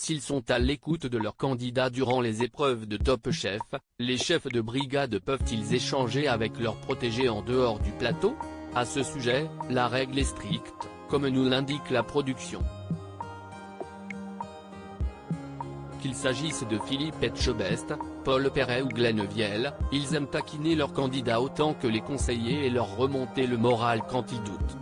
s'ils sont à l'écoute de leurs candidats durant les épreuves de Top Chef, les chefs de brigade peuvent-ils échanger avec leurs protégés en dehors du plateau? À ce sujet, la règle est stricte, comme nous l'indique la production. Qu'il s'agisse de Philippe Etchebest, Paul Perret ou Glenn Vielle, ils aiment taquiner leurs candidats autant que les conseiller et leur remonter le moral quand ils doutent.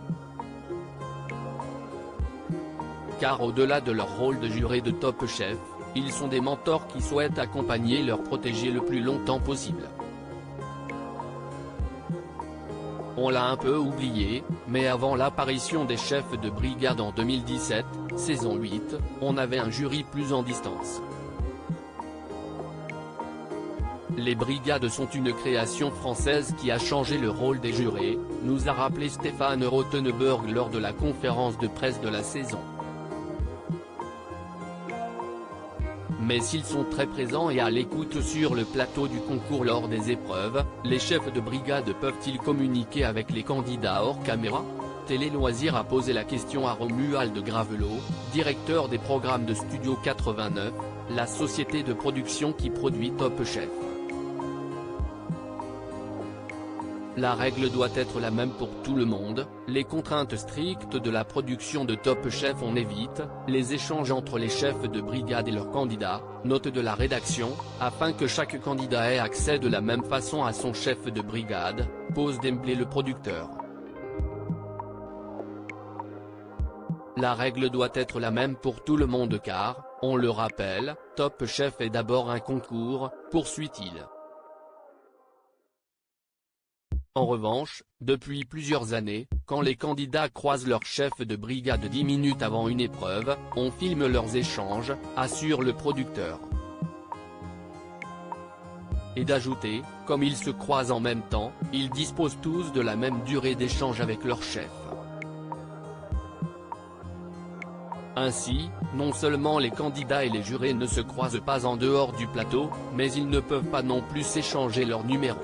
Car au-delà de leur rôle de juré de Top Chef, ils sont des mentors qui souhaitent accompagner leurs protégés le plus longtemps possible. On l'a un peu oublié, mais avant l'apparition des chefs de brigade en 2017, saison 8, on avait un jury plus en distance. Les brigades sont une création française qui a changé le rôle des jurés, nous a rappelé Stéphane Rothenberg lors de la conférence de presse de la saison. Mais s'ils sont très présents et à l'écoute sur le plateau du concours lors des épreuves, les chefs de brigade peuvent-ils communiquer avec les candidats hors caméra? Télé Loisirs a posé la question à Romuald Gravelot, directeur des programmes de Studio 89, la société de production qui produit Top Chef. La règle doit être la même pour tout le monde, les contraintes strictes de la production de Top Chef on évite, les échanges entre les chefs de brigade et leurs candidats, note de la rédaction, afin que chaque candidat ait accès de la même façon à son chef de brigade, pose d'emblée le producteur. La règle doit être la même pour tout le monde car, on le rappelle, Top Chef est d'abord un concours, poursuit-il. En revanche, depuis plusieurs années, quand les candidats croisent leur chef de brigade 10 minutes avant une épreuve, on filme leurs échanges, assure le producteur. Et d'ajouter, comme ils se croisent en même temps, ils disposent tous de la même durée d'échange avec leur chef. Ainsi, non seulement les candidats et les jurés ne se croisent pas en dehors du plateau, mais ils ne peuvent pas non plus s'échanger leurs numéros.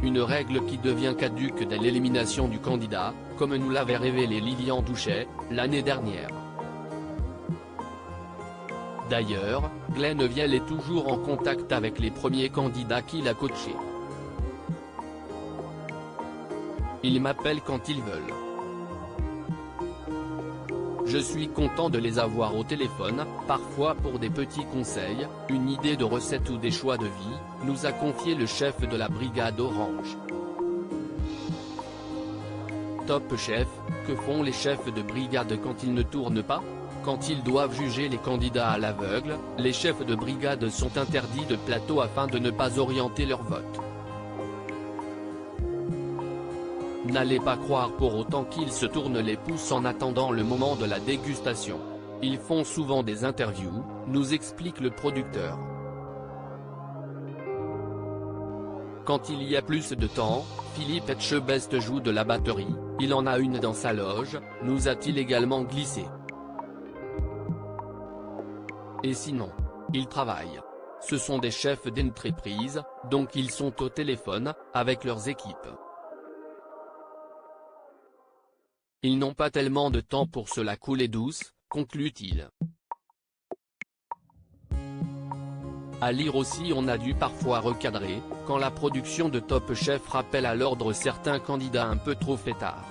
Une règle qui devient caduque dès l'élimination du candidat, comme nous l'avait révélé Lilian Douchet, l'année dernière. D'ailleurs, Glenn Vielle est toujours en contact avec les premiers candidats qu'il a coachés. Ils m'appellent quand ils veulent. Je suis content de les avoir au téléphone, parfois pour des petits conseils, une idée de recette ou des choix de vie, nous a confié le chef de la brigade Orange. Top Chef, que font les chefs de brigade quand ils ne tournent pas? Quand ils doivent juger les candidats à l'aveugle, les chefs de brigade sont interdits de plateau afin de ne pas orienter leur vote. N'allez pas croire pour autant qu'ils se tournent les pouces en attendant le moment de la dégustation. Ils font souvent des interviews, nous explique le producteur. Quand il y a plus de temps, Philippe Etchebest joue de la batterie, il en a une dans sa loge, nous a-t-il également glissé. Et sinon, ils travaillent. Ce sont des chefs d'entreprise, donc ils sont au téléphone, avec leurs équipes. Ils n'ont pas tellement de temps pour se la couler douce, conclut-il. À lire aussi on a dû parfois recadrer, quand la production de Top Chef rappelle à l'ordre certains candidats un peu trop fêtards.